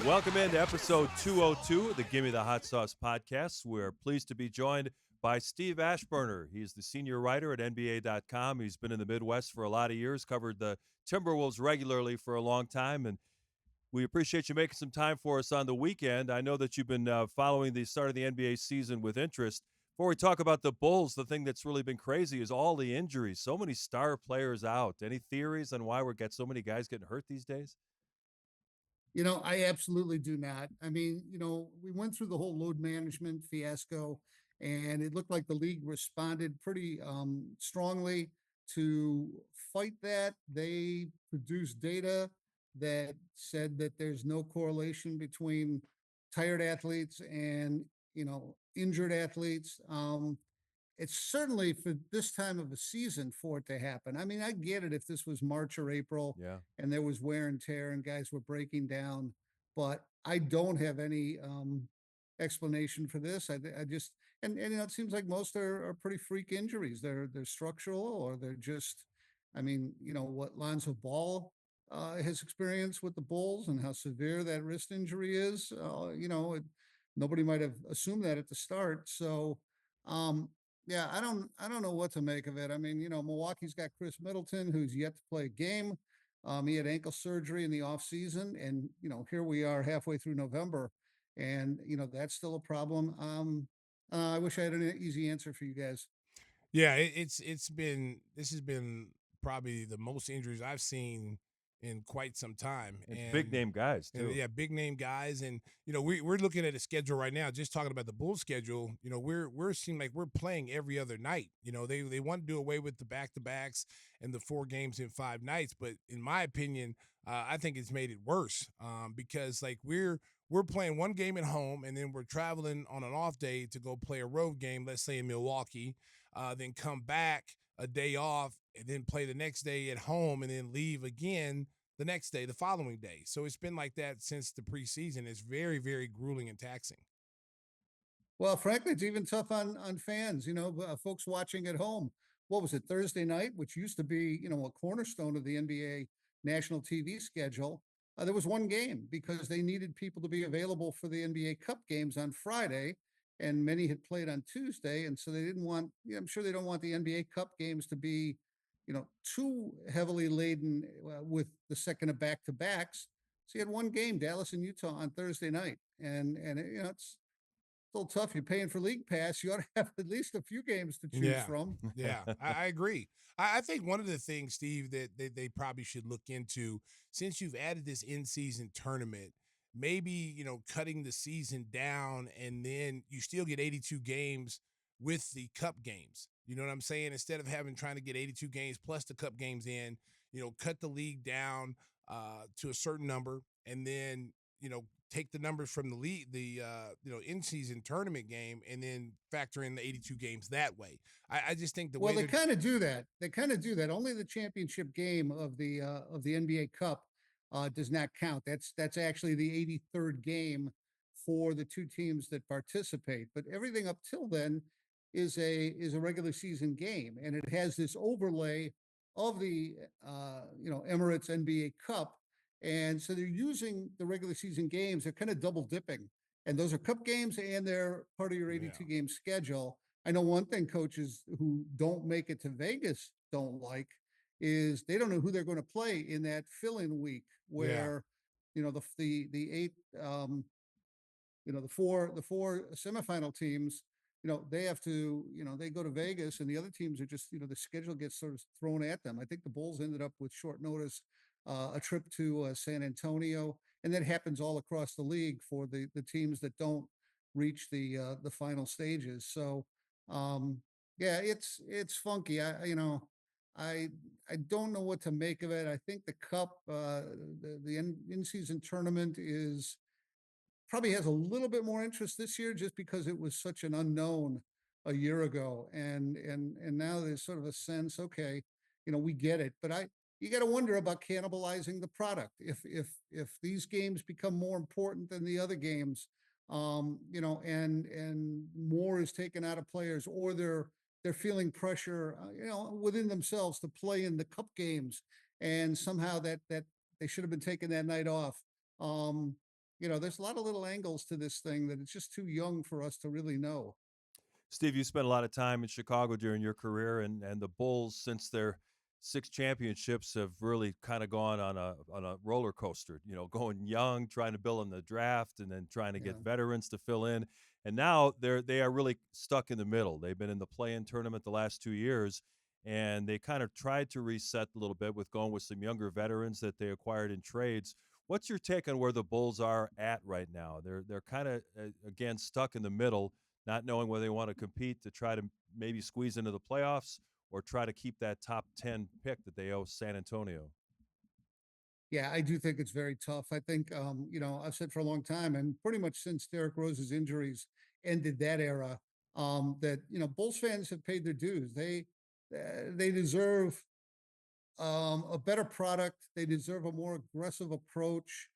Welcome into episode 202 of the Gimme the Hot Sauce podcast. We're pleased to be joined by Steve Ashburner. He's the senior writer at NBA.com. He's been in the Midwest for a lot of years, covered the Timberwolves regularly for a long time, and we appreciate you making some time for us on the weekend. I know that you've been following the start of the NBA season with interest. Before we talk about the Bulls, the thing that's really been crazy is all the injuries. So many star players out. Any theories on why we got so many guys getting hurt these days? I absolutely do not. I mean, we went through the whole load management fiasco, and it looked like the league responded pretty strongly to fight that. They produced data that said that there's no correlation between tired athletes and, injured athletes. It's certainly for this time of a season for it to happen. I mean, I get it if this was March or April Yeah. and there was wear and tear and guys were breaking down, but I don't have any explanation for this. I just and it seems like most are pretty freak injuries. They're structural or they're just. I mean, what Lonzo Ball has experienced with the Bulls and how severe that wrist injury is. Nobody might have assumed that at the start. So. Um, yeah, I don't know what to make of it. I mean, Milwaukee's got Chris Middleton, who's yet to play a game. He had ankle surgery in the off season, and here we are halfway through November, and that's still a problem. I wish I had an easy answer for you guys. Yeah, it's been this has been probably the most injuries I've seen in quite some time, And big name guys, too. yeah, big name guys, and we're looking at a schedule right now. Just talking about the Bulls schedule, we're seeing like we're playing every other night. They want to do away with the back to backs and the 4 games in 5 nights, but in my opinion, I think it's made it worse because like we're playing one game at home and then we're traveling on an off day to go play a road game, let's say in Milwaukee, then come back a day off and then play the next day at home and then leave again the next day, the following day. So it's been like that since the preseason. It's very, very grueling and taxing. Well, frankly, it's even tough on fans. Folks watching at home. What was it, Thursday night, which used to be a cornerstone of the NBA national TV schedule? There was one game because they needed people to be available for the NBA Cup games on Friday, and many had played on Tuesday, and so they didn't want. I'm sure they don't want the NBA Cup games to be, too heavily laden with the second of back to backs. So you had one game, Dallas and Utah, on Thursday night, and it's a little tough. You're paying for league pass. You ought to have at least a few games to choose Yeah, from. yeah, I agree. I think one of the things, Steve, that they probably should look into, since you've added this in-season tournament, maybe cutting the season down, and then you still get 82 games with the cup games. You know what I'm saying? Instead of trying to get 82 games plus the cup games in, cut the league down to a certain number, and then take the numbers from the league, the in-season tournament game, and then factor in the 82 games that way. I just think the Well, way they kind of do that. They kind of do that. Only the championship game of the NBA Cup does not count. That's actually the 83rd game for the two teams that participate. But everything up till then is a regular season game, and it has this overlay of the Emirates NBA Cup. And so they're using the regular season games. They're kind of double dipping, and those are cup games, and they're part of your 82 game schedule. I know one thing coaches who don't make it to Vegas don't like is they don't know who they're going to play in that fill-in week yeah, where, the eight, the four semifinal teams, they have to, they go to Vegas and the other teams are just, the schedule gets sort of thrown at them. I think the Bulls ended up with short notice, a trip to San Antonio, and that happens all across the league for the teams that don't reach the final stages. So, um, yeah, it's funky. I I don't know what to make of it. I think the cup, the in-season tournament is probably has a little bit more interest this year just because it was such an unknown a year ago, and now there's sort of a sense, okay, we get it, but you got to wonder about cannibalizing the product if these games become more important than the other games, and more is taken out of players, or they're feeling pressure, within themselves to play in the cup games, and somehow that they should have been taking that night off. Um, there's a lot of little angles to this thing that it's just too young for us to really know. Steve, you spent a lot of time in Chicago during your career, and the Bulls, since their 6 championships, have really kind of gone on a roller coaster. Going young, trying to build in the draft, and then trying to get Yeah. veterans to fill in. And now they are really stuck in the middle. They've been in the play-in tournament the last 2 years, and they kind of tried to reset a little bit with going with some younger veterans that they acquired in trades. What's your take on where the Bulls are at right now? They're kind of again stuck in the middle, not knowing whether they want to compete to try to maybe squeeze into the playoffs or try to keep that top 10 pick that they owe San Antonio. Yeah, I do think it's very tough. I think, I've said for a long time, and pretty much since Derrick Rose's injuries ended that era, that Bulls fans have paid their dues. They deserve a better product. They deserve a more aggressive approach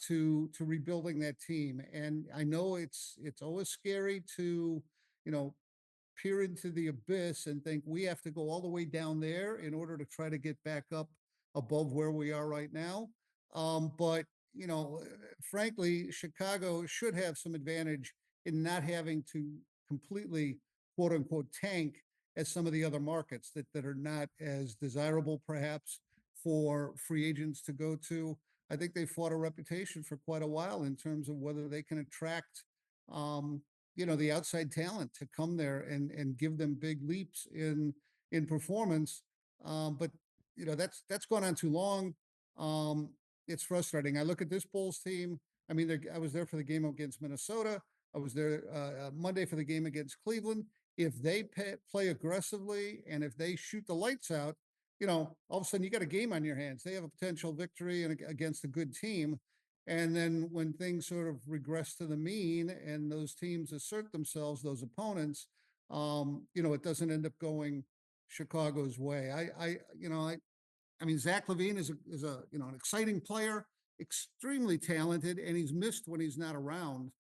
to rebuilding that team. And I know it's always scary to you know peer into the abyss and think we have to go all the way down there in order to try to get back up above where we are right now. But frankly, Chicago should have some advantage in not having to completely quote unquote tank as some of the other markets that are not as desirable perhaps for free agents to go to. I think they fought a reputation for quite a while in terms of whether they can attract um, the outside talent to come there and give them big leaps in performance. But that's gone on too long. Um, it's frustrating. I look at this Bulls team. I mean, I was there for the game against Minnesota. I was there Monday for the game against Cleveland. If they play aggressively and if they shoot the lights out, all of a sudden you got a game on your hands. They have a potential victory and against a good team. And then when things sort of regress to the mean and those teams assert themselves, those opponents, it doesn't end up going Chicago's way. I mean, Zach LaVine is a an exciting player, extremely talented, and he's missed when he's not around.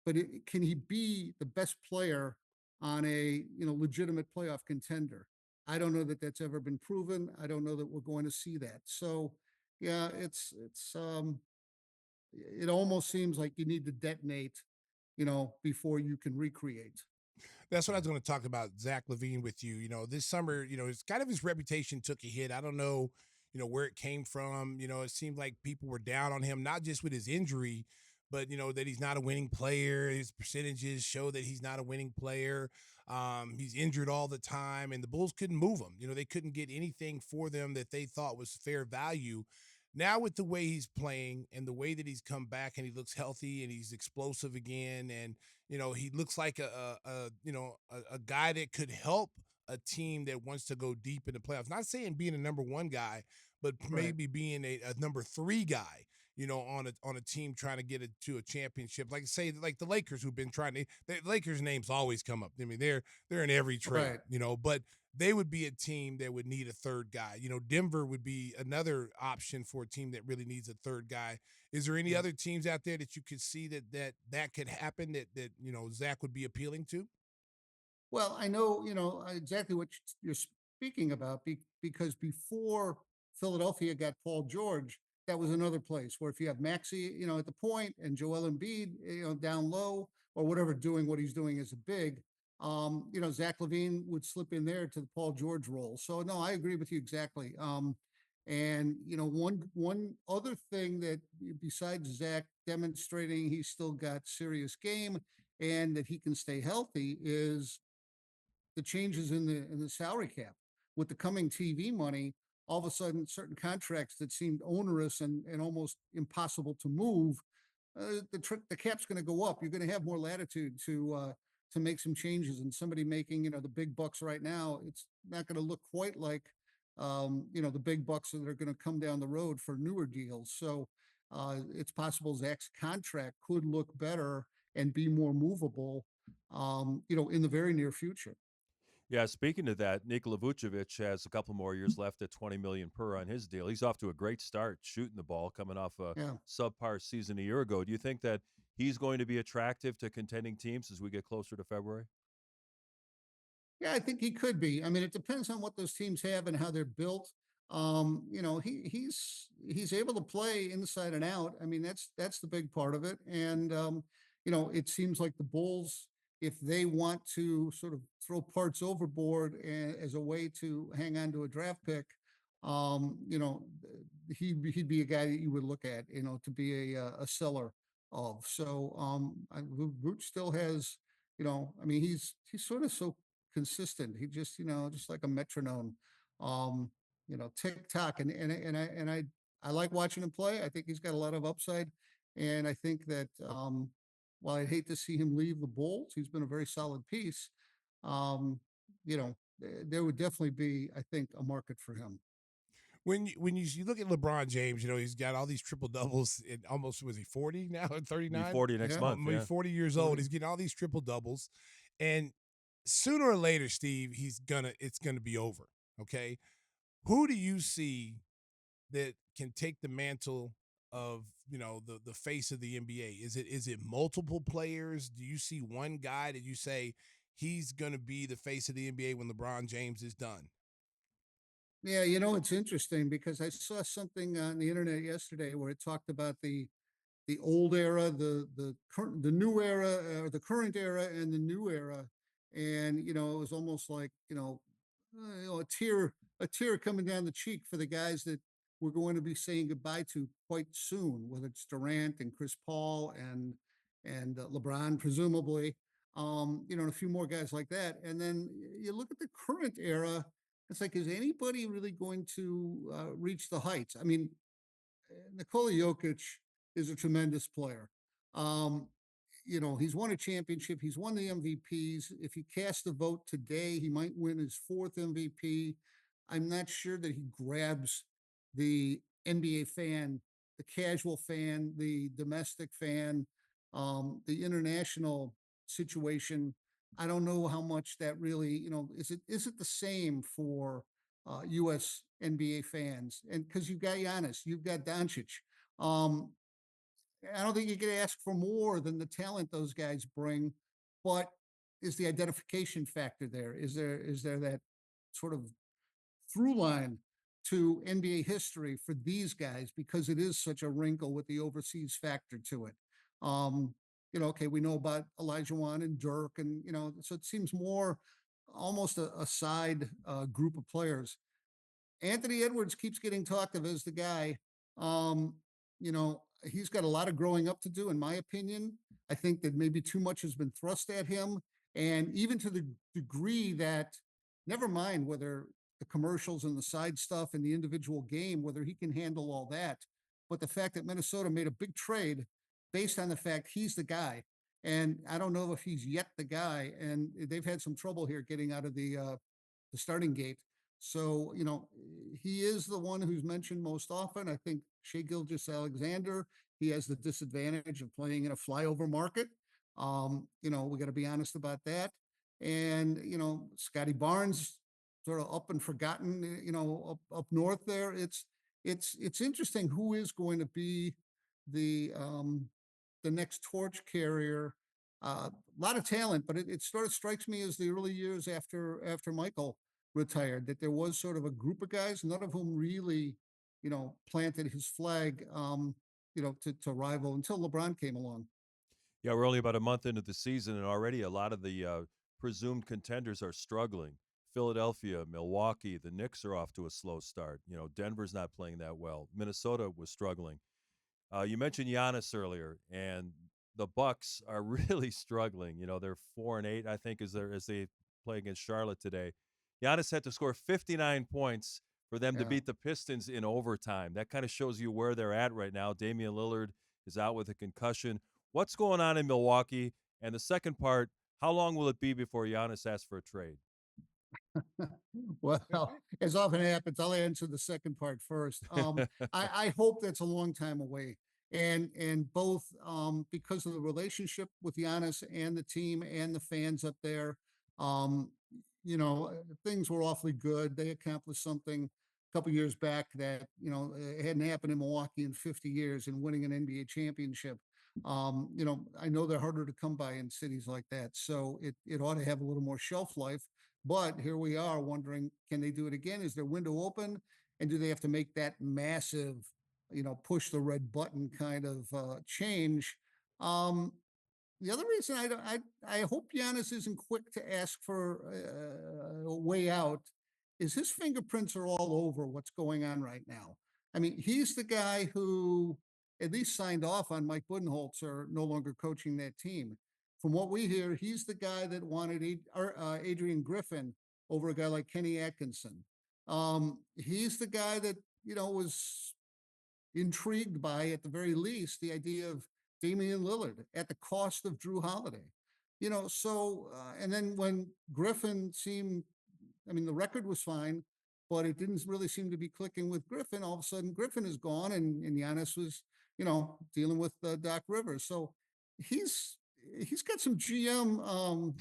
But can he be the best player on a legitimate playoff contender? I don't know that that's ever been proven. I don't know that we're going to see that. So, yeah, it almost seems like you need to detonate, before you can recreate. That's what I was going to talk about, Zach LaVine, with you. This summer, it's kind of his reputation took a hit. I don't know, where it came from. It seemed like people were down on him, not just with his injury, but that he's not a winning player. His percentages show that he's not a winning player. He's injured all the time, and the Bulls couldn't move him. They couldn't get anything for them that they thought was fair value. Now with the way he's playing and the way that he's come back and he looks healthy and he's explosive again, and he looks like a guy that could help a team that wants to go deep in the playoffs. Not saying being a number one guy, but Right. maybe being a number three guy. On a team trying to get it to a championship, like say like the Lakers, who've been trying to. The Lakers names always come up. I mean, they're in every trade, Right. but they would be a team that would need a third guy. Denver would be another option for a team that really needs a third guy. Is there any Yeah. other teams out there that you could see that could happen that Zach would be appealing to? Well, I know, exactly what you're speaking about because before Philadelphia got Paul George, that was another place where if you have Maxi, at the point and Joel Embiid, down low or whatever, doing what he's doing as a big, Zach LaVine would slip in there to the Paul George role. So no, I agree with you exactly. And one other thing that besides Zach demonstrating he's still got serious game and that he can stay healthy is the changes in the salary cap with the coming TV money. All of a sudden, certain contracts that seemed onerous and almost impossible to move, the cap's going to go up. You're going to have more latitude to make some changes. And somebody making the big bucks right now, it's not going to look quite like the big bucks that are going to come down the road for newer deals. So it's possible Zach's contract could look better and be more movable, in the very near future. Yeah, speaking of that, Nikola Vucevic has a couple more years left at 20 million per on his deal. He's off to a great start shooting the ball, coming off a Yeah. subpar season a year ago. Do you think that he's going to be attractive to contending teams as we get closer to February? Yeah, I think he could be. I mean, it depends on what those teams have and how they're built. He's able to play inside and out. I mean, that's the big part of it. And it seems like the Bulls, if they want to sort of throw parts overboard as a way to hang on to a draft pick, um, you know, he'd be a guy that you would look at, to be a seller of. So Vooch still has, I mean, he's sort of so consistent. He just, just like a metronome. Um, tick tock, and I like watching him play. I think he's got a lot of upside, and I think that while I'd hate to see him leave the Bulls, he's been a very solid piece. Um, there would definitely be, I think, a market for him. When you look at LeBron James, he's got all these triple doubles. In almost, was he 40 now or Be 39? 40 next Yeah, month. Maybe Yeah. 40 years old. He's getting all these triple doubles, and sooner or later, Steve, it's gonna be over. Okay, who do you see that can take the mantle of the face of the NBA? Is it multiple players? Do you see one guy that you say he's gonna be the face of the NBA when LeBron James is done? Yeah, it's interesting because I saw something on the internet yesterday where it talked about the old era, the new era, or the current era, and the new era, and it was almost like a tear coming down the cheek for the guys that we're going to be saying goodbye to quite soon, whether it's Durant and Chris Paul and LeBron, presumably, and a few more guys like that, and then you look at the current era. It's like, is anybody really going to reach the heights? I mean, Nikola Jokic is a tremendous player. Um, he's won a championship. He's won the MVPs. If he cast a vote today, he might win his fourth MVP. I'm not sure that he grabs the NBA fan, the casual fan, the domestic fan, the international situation. I don't know how much that really, is it the same for U.S. NBA fans? And because you've got Giannis, you've got Doncic. Um, I don't think you can ask for more than the talent those guys bring, but is the identification factor there? Is there that sort of through line to NBA history for these guys because it is such a wrinkle with the overseas factor to it? Um, okay, we know about Elijah Wan and Dirk, and so it seems more almost a side group of players. Anthony Edwards keeps getting talked of as the guy. Um, he's got a lot of growing up to do, in my opinion. I think that maybe too much has been thrust at him. And even to the degree that, never mind whether the commercials and the side stuff and the individual game, whether he can handle all that. But the fact that Minnesota made a big trade based on the fact he's the guy. And I don't know if he's yet the guy. And they've had some trouble here getting out of the starting gate. So, he is the one who's mentioned most often. I think Shea Gilgis Alexander, he has the disadvantage of playing in a flyover market. We got to be honest about that. And, Scotty Barnes, sort of up and forgotten, up north there. It's interesting who is going to be the next torch carrier. A lot of talent, but it sort of strikes me as the early years after Michael retired, that there was sort of a group of guys, none of whom really, planted his flag, to rival until LeBron came along. Yeah, we're only about a month into the season, and already a lot of the presumed contenders are struggling. Philadelphia, Milwaukee, the Knicks are off to a slow start. Denver's not playing that well. Minnesota was struggling. You mentioned Giannis earlier, and the Bucks are really struggling. They're 4-8, I think, as they play against Charlotte today. Giannis had to score 59 points for them to Yeah. beat the Pistons in overtime. That kind of shows you where they're at right now. Damian Lillard is out with a concussion. What's going on in Milwaukee? And the second part, how long will it be before Giannis asks for a trade? Well, as often happens, I'll answer the second part first. I hope that's a long time away. And both because of the relationship with Giannis and the team and the fans up there, um, things were awfully good. They accomplished something a couple years back that, it hadn't happened in Milwaukee in 50 years, and winning an NBA championship. I know they're harder to come by in cities like that. So it ought to have a little more shelf life. But here we are wondering, can they do it again? Is their window open? and do they have to make that massive, push the red button kind of change? Um, the other reason I hope Giannis isn't quick to ask for a way out is his fingerprints are all over what's going on right now. I mean, he's the guy who at least signed off on Mike Budenholzer no longer coaching that team. From what we hear, he's the guy that wanted Adrian Griffin over a guy like Kenny Atkinson. He's the guy that was intrigued by, at the very least, the idea of Damian Lillard at the cost of Drew Holiday. And then when Griffin seemed, I mean, the record was fine, but it didn't really seem to be clicking with Griffin. All of a sudden, Griffin is gone, and Giannis was, dealing with Doc Rivers. So he's he's got some GM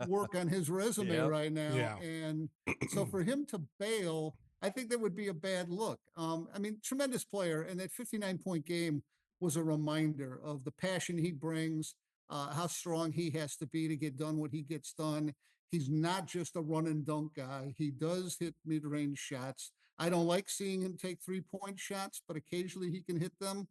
work on his resume Yep. right now, Yeah. and so for him to bail, I think that would be a bad look. I mean, tremendous player, and that 59-point game was a reminder of the passion he brings, how strong he has to be to get done what he gets done. He's not just a run and dunk guy. He does hit mid-range shots. I don't like seeing him take 3-point shots, but occasionally he can hit them.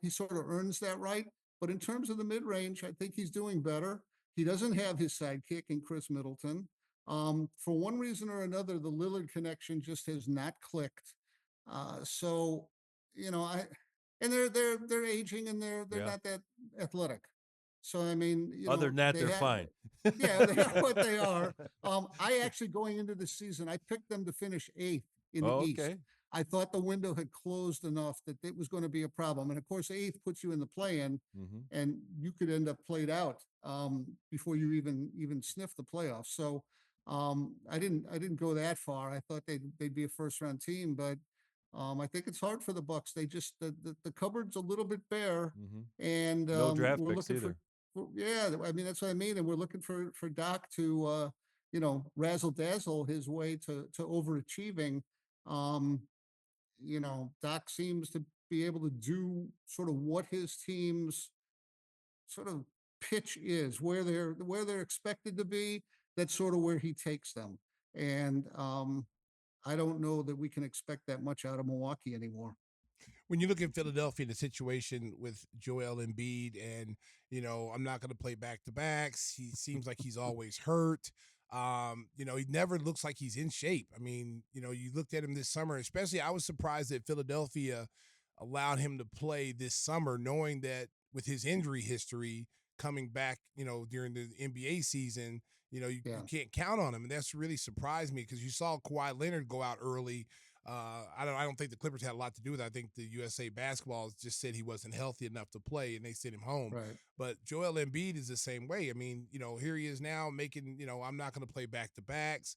He sort of earns that right. But in terms of the mid-range, I think he's doing better. He doesn't have his sidekick in Chris Middleton. For one reason or another, the Lillard connection just has not clicked. So, I and they're aging, and they're Yeah. not that athletic. So I mean, Other than that, they they're had fine. yeah, they are what they are. I actually, going into the season, I picked them to finish 8th in the Oh, East. okay. I thought the window had closed enough that it was going to be a problem. And of course, 8th puts you in the play-in, Hmm. and you could end up played out before you even sniff the playoffs. So I didn't go that far. I thought they'd be a first round team, but I think it's hard for the Bucks. They just the cupboard's a little bit bare, Hmm. and No draft we're picks looking for either. yeah. I mean, that's what I mean, and we're looking for Doc to razzle dazzle his way to overachieving. Um, Doc seems to be able to do sort of what his team's sort of pitch is, where they're expected to be. That's sort of where he takes them, and I don't know that we can expect that much out of Milwaukee anymore. When you look at Philadelphia, the situation with Joel Embiid, and I'm not going to play back to backs. He seems like he's always hurt. He never looks like he's in shape. I mean, you looked at him this summer, especially. I was surprised that Philadelphia allowed him to play this summer, knowing that with his injury history coming back, during the NBA season, you Yeah, can't count on him, and that's really surprised me because you saw Kawhi Leonard go out early. I don't think the Clippers had a lot to do with it. I think the USA Basketball just said he wasn't healthy enough to play, and they sent him home. right. But Joel Embiid is the same way. I mean, here he is now making. I'm not going to play back to backs.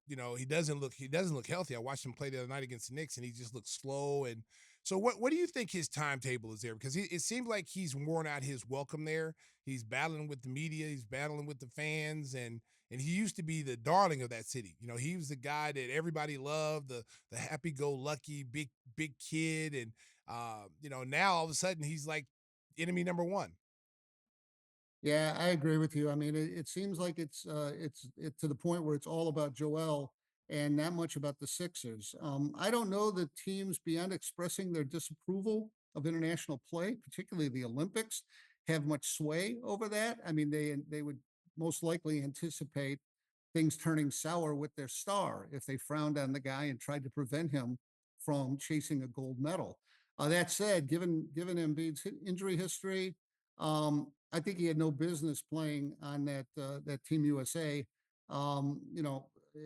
He doesn't look healthy. I watched him play the other night against the Knicks, and he just looks slow. And so, what do you think his timetable is there? Because it seems like he's worn out his welcome there. He's battling with the media. He's battling with the fans, and he used to be the darling of that city. He was the guy that everybody loved, the happy-go-lucky big kid, and now all of a sudden he's like enemy number one. Yeah, I agree with you. I mean, it seems like it's to the point where it's all about Joel and not much about the Sixers. I don't know that teams, beyond expressing their disapproval of international play, particularly the Olympics, have much sway over that. I mean, they would most likely anticipate things turning sour with their star if they frowned on the guy and tried to prevent him from chasing a gold medal. That said, given Embiid's injury history, I think he had no business playing on that Team USA.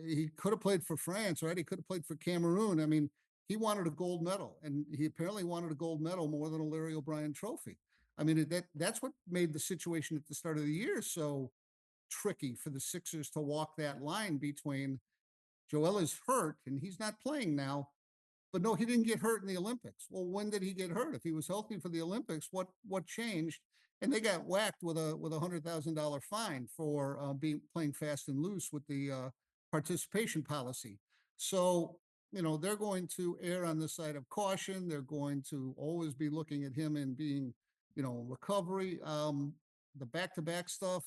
He could have played for France, right? He could have played for Cameroon. I mean, he wanted a gold medal, and he apparently wanted a gold medal more than a Larry O'Brien trophy. I mean, that's what made the situation at the start of the year so tricky for the Sixers to walk that line between Joel is hurt and he's not playing now, but no, he didn't get hurt in the Olympics. Well, when did he get hurt? If he was healthy for the Olympics, what changed? And they got whacked with a $100,000 fine for being playing fast and loose with the participation policy. So they're going to err on the side of caution. They're going to always be looking at him and being recovery. The back to back stuff.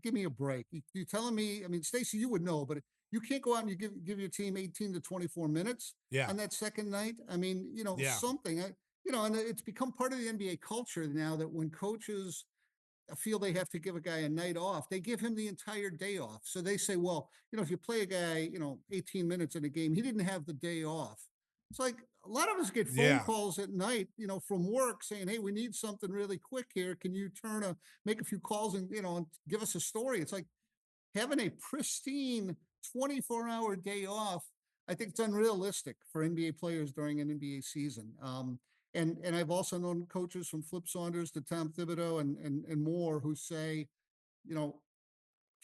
Give me a break. You telling me? I mean, Stacey, you would know, but You can't go out and you give your team 18 to 24 minutes Yeah. on that second night. I mean, Yeah. something. And it's become part of the NBA culture now that when coaches feel they have to give a guy a night off, they give him the entire day off. So they say, well, if you play a guy, 18 minutes in a game, he didn't have the day off. It's like a lot of us get phone Yeah. calls at night, from work saying, hey, we need something really quick here. Can you make a few calls and, and give us a story? It's like having a pristine 24-hour day off. I think it's unrealistic for NBA players during an NBA season. And I've also known coaches from Flip Saunders to Tom Thibodeau and more who say, you know,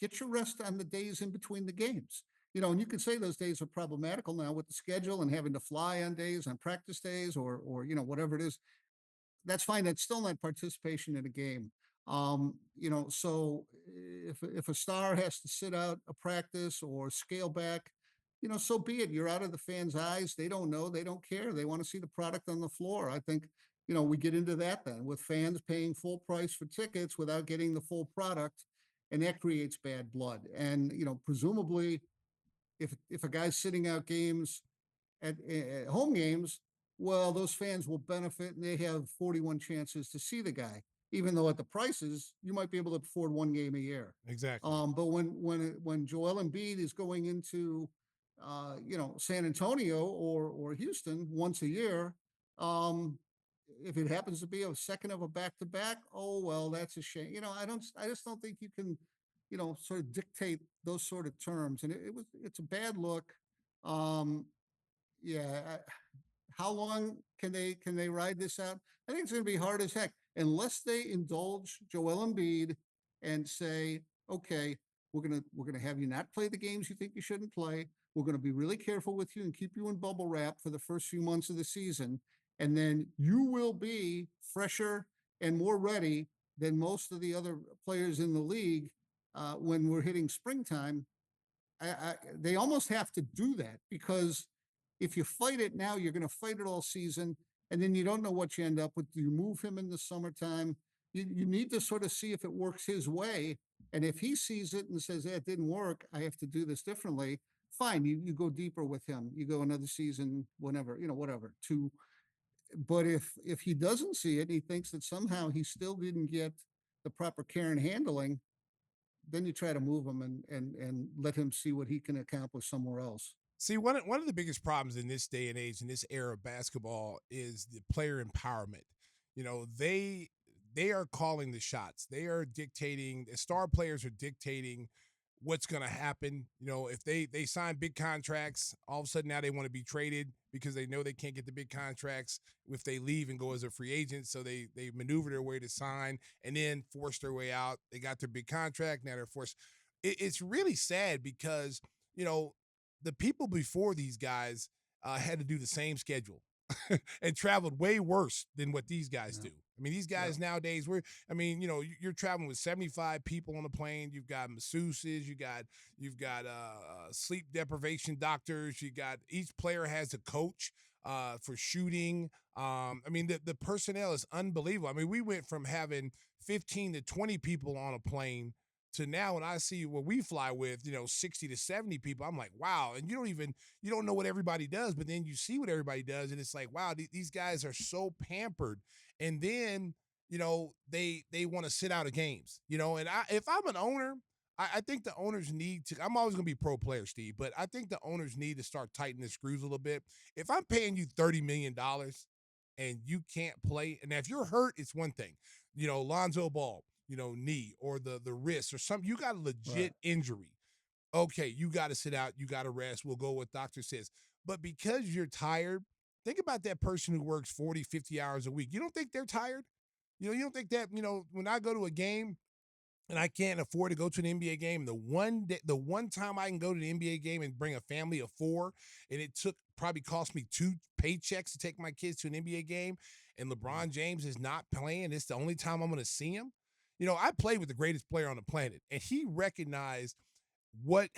get your rest on the days in between the games. And you can say those days are problematical now with the schedule and having to fly on days, on practice days, or whatever it is. That's fine. That's still not participation in a game. So if a star has to sit out a practice or scale back, so be it. You're out of the fans' eyes. They don't know. They don't care. They want to see the product on the floor. I think, we get into that then with fans paying full price for tickets without getting the full product, and that creates bad blood. And, presumably if a guy's sitting out games at home games, well, those fans will benefit and they have 41 chances to see the guy, even though at the prices, you might be able to afford one game a year. Exactly. But when Joel Embiid is going into, San Antonio or Houston once a year, if it happens to be a second of a back-to-back, oh, well, that's a shame. I just don't think you can, sort of dictate those sort of terms. And it's a bad look. Um, yeah. How long can they ride this out? I think it's going to be hard as heck unless they indulge Joel Embiid and say, okay, we're gonna have you not play the games you think you shouldn't play. We're going to be really careful with you and keep you in bubble wrap for the first few months of the season, and then you will be fresher and more ready than most of the other players in the league when we're hitting springtime. They almost have to do that because if you fight it now, you're going to fight it all season, and then you don't know what you end up with. Do you move him in the summertime? You need to sort of see if it works his way, and if he sees it and says, "It didn't work. I have to do this differently." Fine, you go deeper with him. You go another season, whenever, whatever. But if he doesn't see it, he thinks that somehow he still didn't get the proper care and handling, then you try to move him and let him see what he can accomplish somewhere else. See, one of the biggest problems in this day and age, in this era of basketball, is the player empowerment. They are calling the shots. They are dictating. The star players are dictating what's going to happen. If they sign big contracts, all of a sudden now they want to be traded because they know they can't get the big contracts if they leave and go as a free agent. So they maneuver their way to sign and then force their way out. They got their big contract. Now they're forced. It's really sad because, the people before these guys had to do the same schedule and traveled way worse than what these guys do. I mean, these guys nowadays, you're traveling with 75 people on the plane. You've got masseuses, you've got sleep deprivation doctors. Each player has a coach for shooting. The personnel is unbelievable. I mean, we went from having 15 to 20 people on a plane to now when I see what we fly with, 60 to 70 people, I'm like, wow. And you don't know what everybody does, but then you see what everybody does. And it's like, wow, these guys are so pampered. And then, they want to sit out of games, and if I'm an owner, I think the owners need to, I'm always going to be pro player, Steve, but I think the owners need to start tightening the screws a little bit. If I'm paying you $30 million and you can't play, and if you're hurt, it's one thing, Lonzo Ball, knee or the wrist or something, you got a legit injury. Okay, you got to sit out, you got to rest. We'll go what doctor says. But because you're tired, think about that person who works 40, 50 hours a week. You don't think they're tired? You don't think that, when I go to a game and I can't afford to go to an NBA game, the one time I can go to the NBA game and bring a family of 4, and it probably cost me 2 paychecks to take my kids to an NBA game, and LeBron James is not playing, it's the only time I'm going to see him. I played with the greatest player on the planet, and he recognized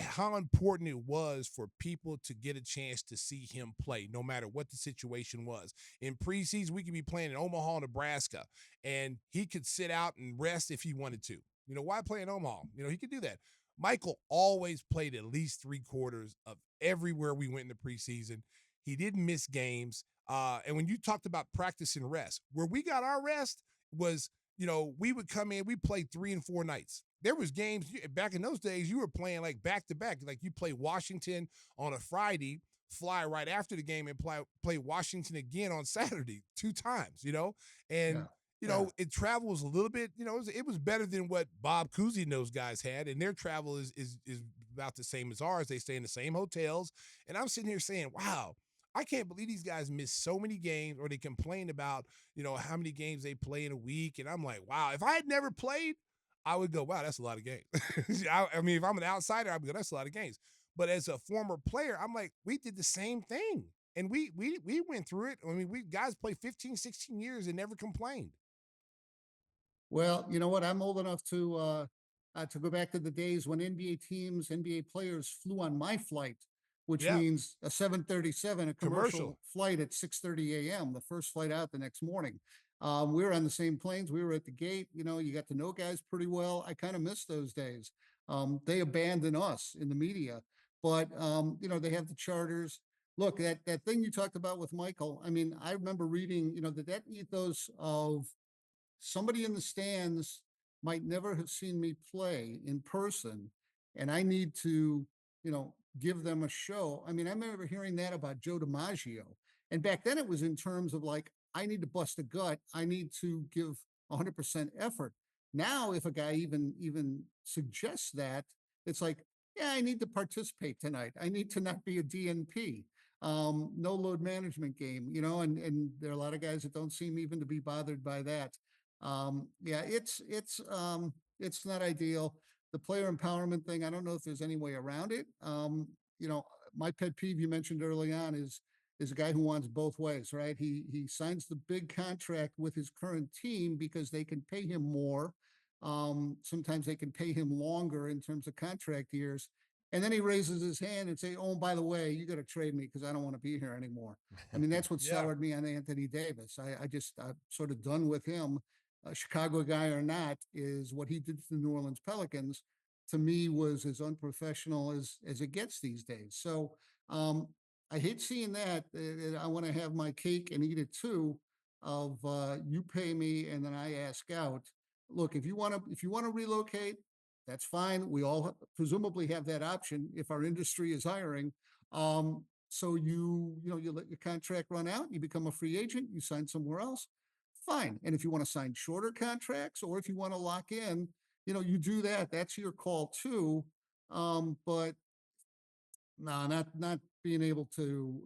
how important it was for people to get a chance to see him play, no matter what the situation was. In preseason, we could be playing in Omaha, Nebraska, and he could sit out and rest if he wanted to. Why play in Omaha? He could do that. Michael always played at least 3/4 of everywhere we went in the preseason. He didn't miss games. And when you talked about practice and rest, where we got our rest was, we would come in, we played 3 and 4 nights. There was games back in those days, you were playing like back to back. Like you play Washington on a Friday, fly right after the game and play Washington again on Saturday 2 times, and it travels a little bit, it was better than what Bob Cousy and those guys had, and their travel is about the same as ours. They stay in the same hotels, and I'm sitting here saying, wow, I can't believe these guys miss so many games, or they complain about, how many games they play in a week, and I'm like, wow, if I had never played, I would go, wow, that's a lot of games. I mean, if I'm an outsider, I would go, that's a lot of games. But as a former player, I'm like, we did the same thing. And we went through it. I mean, we guys played 15, 16 years and never complained. Well, you know what? I'm old enough to go back to the days when NBA teams, NBA players flew on my flight, which Yeah. means a 737, a commercial Commercial. flight at 6:30 a.m., the first flight out the next morning. We were on the same planes. We were at the gate. You got to know guys pretty well. I kind of miss those days. They abandon us in the media, but they have the charters. Look, that thing you talked about with Michael. I mean, I remember reading, that ethos of somebody in the stands might never have seen me play in person, and I need to, give them a show. I mean, I remember hearing that about Joe DiMaggio. And back then it was in terms of like, I need to bust a gut. I need to give 100% effort. Now, if a guy even suggests that, it's like, yeah, I need to participate tonight. I need to not be a DNP. No load management game, and there are a lot of guys that don't seem even to be bothered by that. Yeah, it's not ideal. The player empowerment thing, I don't know if there's any way around it. You know, my pet peeve you mentioned early on is a guy who wants both ways, right? He signs the big contract with his current team because they can pay him more. Sometimes they can pay him longer in terms of contract years. And then he raises his hand and say, "Oh, by the way, you got to trade me because I don't want to be here anymore." I mean, that's what Yeah. soured me on Anthony Davis. I'm sort of done with him. A Chicago guy or not, is what he did to the New Orleans Pelicans, to me, was as unprofessional as it gets these days. So um, I hate seeing that. I want to have my cake and eat it too. Of you pay me and then I ask out. Look, if you want to relocate, that's fine. We all presumably have that option if our industry is hiring. So you let your contract run out, you become a free agent, you sign somewhere else, fine. And if you want to sign shorter contracts or if you want to lock in, you do that. That's your call too. But no, not being able to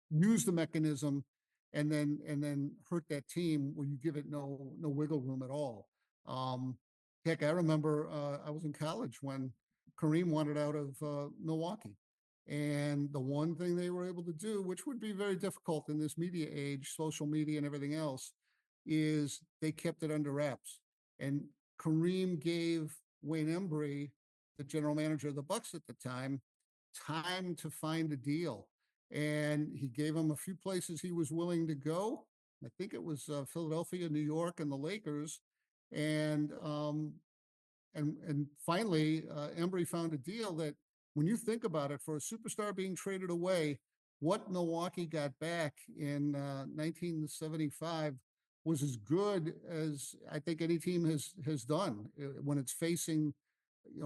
use the mechanism and then hurt that team where you give it no wiggle room at all. Um, Heck, I remember I was in college when Kareem wanted out of Milwaukee, and the one thing they were able to do, which would be very difficult in this media age, social media and everything else, is they kept it under wraps. And Kareem gave Wayne Embry, the general manager of the Bucks at the time to find a deal. And he gave him a few places he was willing to go. I think it was Philadelphia, New York, and the Lakers. And finally, Embry found a deal that, when you think about it, for a superstar being traded away, what Milwaukee got back in 1975 was as good as I think any team has done when it's facing,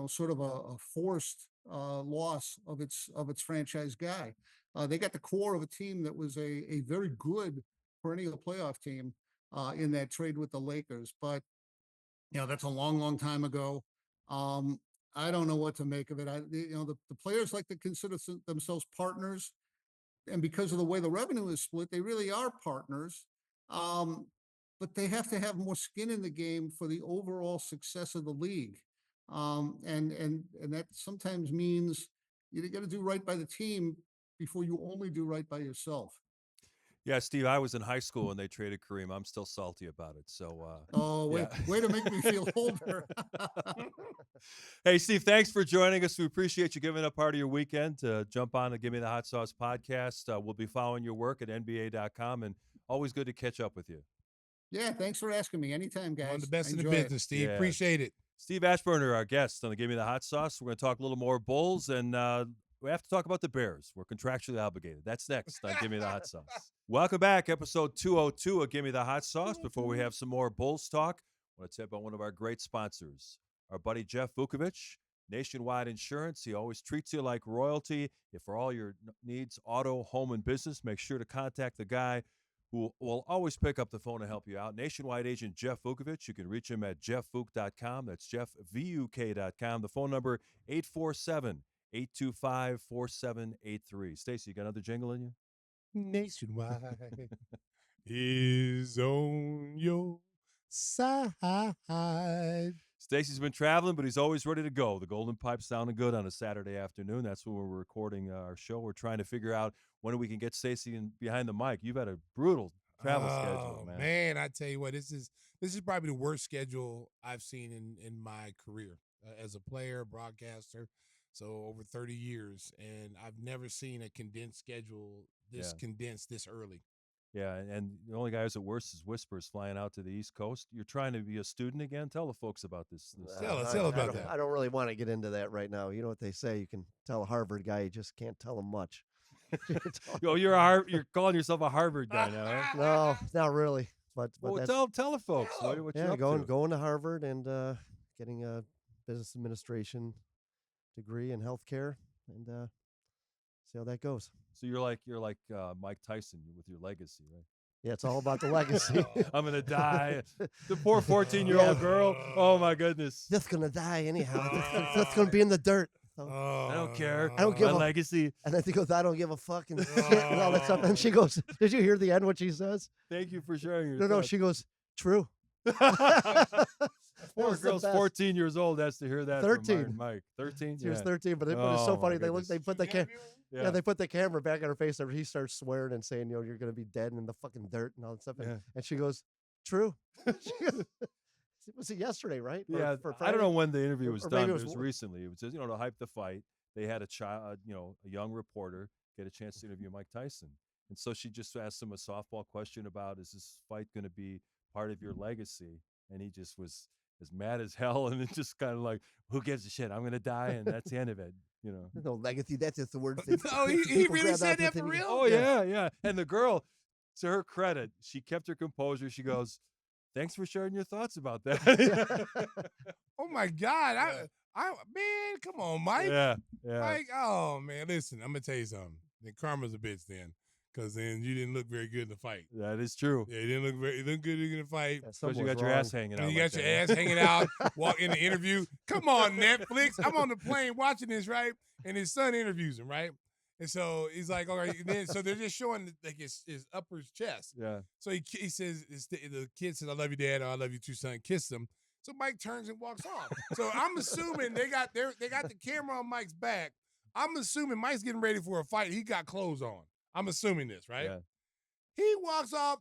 sort of a forced loss of its franchise guy. They got the core of a team that was a very good perennial playoff team in that trade with the Lakers. But that's a long, long time ago. Um, I don't know what to make of it. The players like to consider themselves partners, and because of the way the revenue is split, they really are partners. Um, but they have to have more skin in the game for the overall success of the league. And that sometimes means you got to do right by the team before you only do right by yourself. Yeah, Steve, I was in high school when they traded Kareem. I'm still salty about it. So, Oh, yeah. way to make me feel older. Hey, Steve, thanks for joining us. We appreciate you giving up part of your weekend to jump on the Gimme the Hot Sauce podcast. We'll be following your work at NBA.com, and always good to catch up with you. Yeah, thanks for asking me. Anytime, One of the guys. I best in the enjoy it. business, Steve. Yeah. Appreciate it. Steve Ashburner, our guest on the Give Me the Hot Sauce. We're going to talk a little more Bulls, and we have to talk about the Bears. We're contractually obligated. That's next on Give Me the Hot Sauce. Welcome back, episode 202 of Give Me the Hot Sauce. Before we have some more Bulls talk, I want to tell you about one of our great sponsors, our buddy Jeff Vucevic, Nationwide Insurance. He always treats you like royalty. If for all your needs, auto, home, and business, make sure to contact the guy who will always pick up the phone to help you out. Nationwide agent Jeff Vucevic. You can reach him at jeffvuk.com. That's jeffvuk.com. The phone number 847-825-4783. Stacey, you got another jingle in you? Nationwide is on your side. Stacey's been traveling, but he's always ready to go. The Golden Pipe's sounding good on a Saturday afternoon. That's when we're recording our show. We're trying to figure out when we can get Stacey behind the mic. You've had a brutal travel schedule, man. I tell you what, this is probably the worst schedule I've seen in my career as a player, broadcaster. So over 30 years, and I've never seen a condensed schedule condensed this early. Yeah, and the only guy who's at worst is Whispers flying out to the East Coast. You're trying to be a student again? Tell the folks about this. Tell us about that. I don't really want to get into that right now. You know what they say, you can tell a Harvard guy, you just can't tell him much. You're calling yourself a Harvard guy now, huh? No, not really. But well, tell the folks what you're up to. Going to Harvard and getting a business administration degree in healthcare and see how that goes. So you're like Mike Tyson with your legacy, right? Yeah, it's all about the legacy. I'm gonna die. The poor 14-year-old girl. Oh my goodness. Just gonna die anyhow. That's gonna be in the dirt. So, I don't care. I don't give my legacy. And then he goes, I don't give a fucking shit and all that stuff. And she goes, did you hear the end what she says? Thank you for sharing your No, she goes, true. Poor girl's 14 years old has to hear that 13. from Mike. 13? She was 13, but it was so funny. They put the they put the camera back on her face and he starts swearing and saying, you're going to be dead in the fucking dirt and all that stuff. And she goes, true. Was it yesterday, right? Yeah. I don't know when the interview was done. It was recently. It was just, to hype the fight. They had a child, a young reporter get a chance to interview Mike Tyson. And so she just asked him a softball question about, is this fight going to be part of your legacy? And he just was as mad as hell. And it's just kind of like, who gives a shit? I'm going to die. And that's the end of it. No legacy. That's just the word. Oh, he really said that for real? Oh, yeah. And the girl, to her credit, she kept her composure. She goes, thanks for sharing your thoughts about that. Oh, my God. Man, come on, Mike. Yeah. Mike, oh, man, listen, I'm going to tell you something. Then karma's a bitch then. Because then you didn't look very good in the fight. That is true. Yeah, you didn't look good in the fight. Because you got your ass hanging out. You got your ass hanging out, walk in the interview. Come on, Netflix. I'm on the plane watching this, right? And his son interviews him, right? And so he's like, all right. And then, so they're just showing like his upper chest. Yeah. So he says, the kid says, I love you, Dad, or I love you too, son. Kiss him. So Mike turns and walks off. So I'm assuming they got the camera on Mike's back. I'm assuming Mike's getting ready for a fight. He got clothes on. I'm assuming this, right? Yeah. He walks off,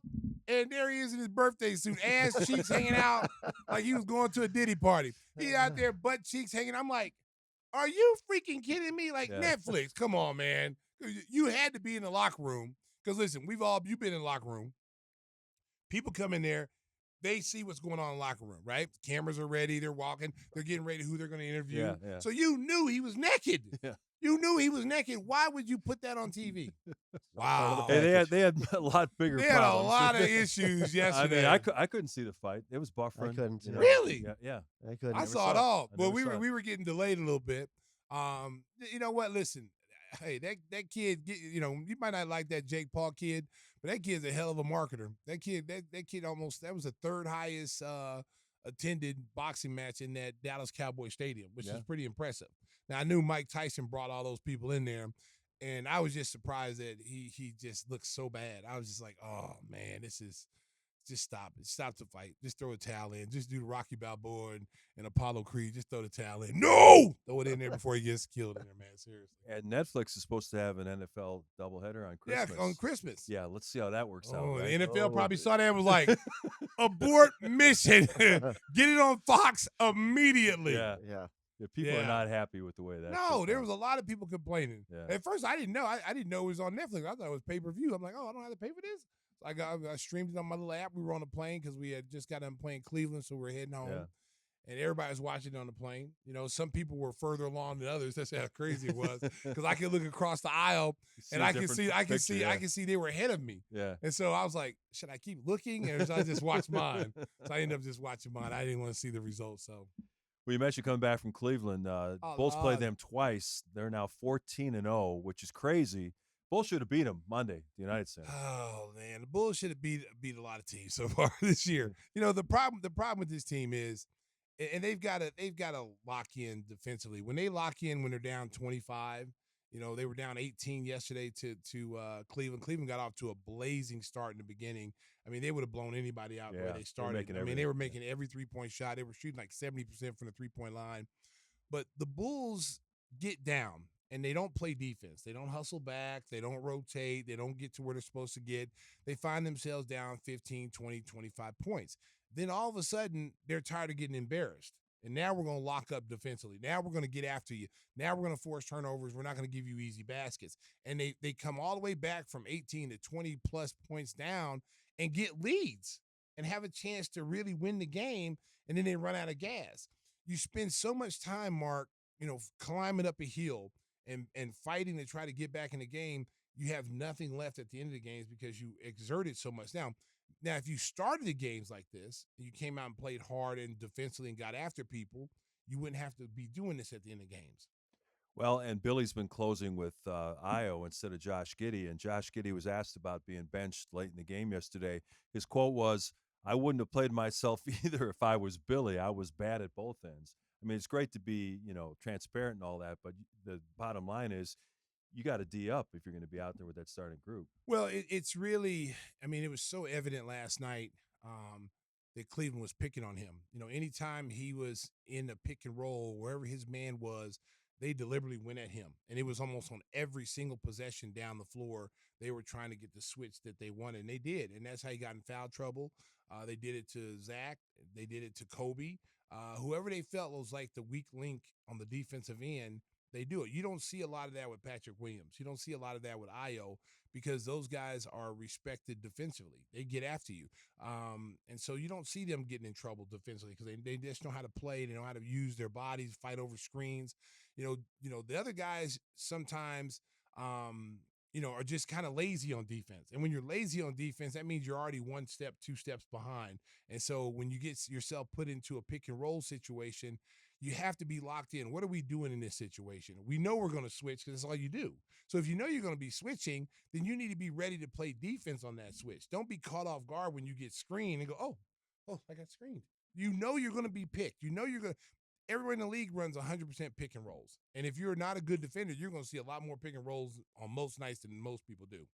and there he is in his birthday suit, ass cheeks hanging out like he was going to a Diddy party. He out there, butt cheeks hanging. I'm like, are you freaking kidding me? Like, Netflix, come on, man. You had to be in the locker room. Because, listen, you've been in the locker room. People come in there. They see what's going on in the locker room, right? The cameras are ready. They're walking. They're getting ready who they're going to interview. Yeah. So you knew he was naked. Yeah. You knew he was naked. Why would you put that on TV? Wow. Hey, they had a lot bigger problems. They had a lot of issues yesterday. I mean, I couldn't see the fight. It was buffering. I couldn't. Really? Yeah. I couldn't. I saw it all. But we were getting delayed a little bit. You know what? Listen, hey, that kid, you might not like that Jake Paul kid, but that kid's a hell of a marketer. That kid that was the third highest attended boxing match in that Dallas Cowboy Stadium, which is pretty impressive. Now, I knew Mike Tyson brought all those people in there, and I was just surprised that he just looked so bad. I was just like, oh, man, just stop it. Stop the fight. Just throw a towel in. Just do the Rocky Balboa and Apollo Creed. Just throw the towel in. No! Throw it in there before he gets killed in there, man. Seriously. And Netflix is supposed to have an NFL doubleheader on Christmas. Yeah, on Christmas. Yeah, let's see how that works out. Right? The NFL probably saw that and was like, abort mission. Get it on Fox immediately. Yeah. People are not happy with the way that. No, there was a lot of people complaining. Yeah. At first, I didn't know. I didn't know it was on Netflix. I thought it was pay-per-view. I'm like, oh, I don't have to pay for this. So I streamed it on my little app. We were on a plane because we had just got done playing Cleveland, so we were heading home. and everybody was watching on the plane. You know, some people were further along than others. That's how crazy it was. Because I could look across the aisle and I can see they were ahead of me. Yeah. And so I was like, should I keep looking or should I just watch mine? So I ended up just watching mine. I didn't want to see the results. So. Well, you mentioned coming back from Cleveland. Bulls played them twice. They're now 14-0, which is crazy. Bulls should have beat them Monday, the United Center. Oh man, the Bulls should have beat a lot of teams so far this year. You know, the problem with this team is, and they've got to lock in defensively. When they lock in when they're down 25, you know, they were down 18 yesterday to Cleveland. Cleveland got off to a blazing start in the beginning. I mean, they would have blown anybody out the way they started. They were making every 3-point shot. They were shooting like 70% from the 3-point line. But the Bulls get down and they don't play defense. They don't hustle back. They don't rotate. They don't get to where they're supposed to get. They find themselves down 15, 20, 25 points. Then all of a sudden, they're tired of getting embarrassed. And now we're going to lock up defensively. Now we're going to get after you. Now we're going to force turnovers. We're not going to give you easy baskets. And they come all the way back from 18 to 20-plus points down and get leads and have a chance to really win the game, and then they run out of gas. You spend so much time, Mark, you know, climbing up a hill and fighting to try to get back in the game. You have nothing left at the end of the games because you exerted so much. Now, if you started the games like this, and you came out and played hard and defensively and got after people, you wouldn't have to be doing this at the end of games. Well, and Billy's been closing with Io instead of Josh Giddey, and Josh Giddey was asked about being benched late in the game yesterday. His quote was, "I wouldn't have played myself either if I was Billy. I was bad at both ends." I mean, it's great to be, you know, transparent and all that, but the bottom line is you got to D up if you're going to be out there with that starting group. Well, it's really, I mean, it was so evident last night that Cleveland was picking on him. You know, anytime he was in a pick and roll, wherever his man was, they deliberately went at him. And it was almost on every single possession down the floor. They were trying to get the switch that they wanted, and they did. And that's how he got in foul trouble. They did it to Zach. They did it to Kobe. Whoever they felt was like the weak link on the defensive end, they do it. You don't see a lot of that with Patrick Williams. You don't see a lot of that with Io because those guys are respected defensively. They get after you. And so you don't see them getting in trouble defensively because they just know how to play. They know how to use their bodies, fight over screens. You know, the other guys sometimes, are just kind of lazy on defense. And when you're lazy on defense, that means you're already 1 step, 2 steps behind. And so when you get yourself put into a pick and roll situation, you have to be locked in. What are we doing in this situation? We know we're going to switch because that's all you do. So if you know you're going to be switching, then you need to be ready to play defense on that switch. Don't be caught off guard when you get screened and go, oh, I got screened. You know you're going to be picked. You know you're going to. Everyone in the league runs 100% pick and rolls. And if you're not a good defender, you're going to see a lot more pick and rolls on most nights than most people do.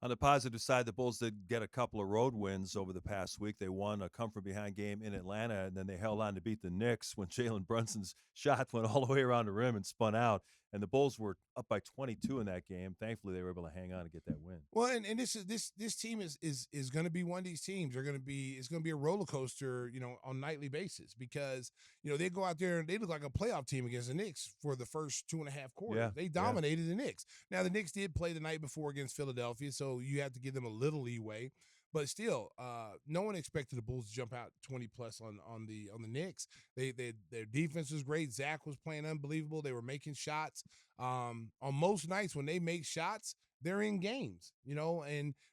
On the positive side, the Bulls did get a couple of road wins over the past week. They won a come-from-behind game in Atlanta, and then they held on to beat the Knicks when Jalen Brunson's shot went all the way around the rim and spun out. And the Bulls were up by 22 in that game. Thankfully, they were able to hang on and get that win. Well, and this team is going to be one of these teams. It's going to be a roller coaster, you know, on nightly basis because you know they go out there and they look like a playoff team against the Knicks for the first 2.5 quarters. Yeah, they dominated the Knicks. Now the Knicks did play the night before against Philadelphia, so you have to give them a little leeway. But still, no one expected the Bulls to jump out 20+ on the Knicks. Their defense was great. Zach was playing unbelievable. They were making shots. On most nights when they make shots, they're in games, you know.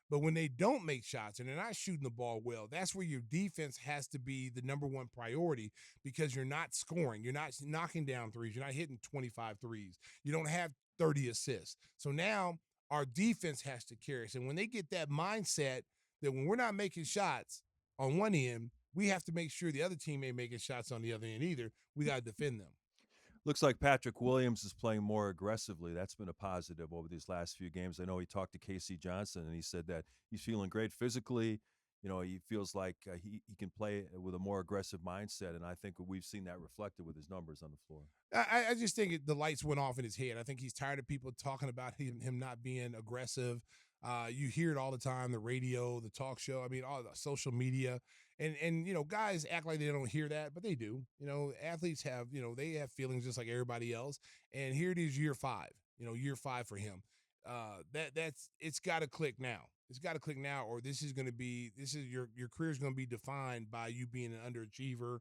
But when they don't make shots and they're not shooting the ball well, that's where your defense has to be the number one priority because you're not scoring. You're not knocking down threes. You're not hitting 25 threes. You don't have 30 assists. So now our defense has to carry us. And when they get that mindset that when we're not making shots on one end, we have to make sure the other team ain't making shots on the other end either. We got to defend them. Looks like Patrick Williams is playing more aggressively. That's been a positive over these last few games. I know he talked to Casey Johnson, and he said that he's feeling great physically. You know, he feels like he can play with a more aggressive mindset, and I think we've seen that reflected with his numbers on the floor. I just think the lights went off in his head. I think he's tired of people talking about him not being aggressive. You hear it all the time, the radio, the talk show, I mean, all the social media. And you know, guys act like they don't hear that, but they do. You know, athletes have, you know, they have feelings just like everybody else. And here it is year 5, you know, year 5 for him. It's got to click now. It's got to click now, or your career is going to be defined by you being an underachiever,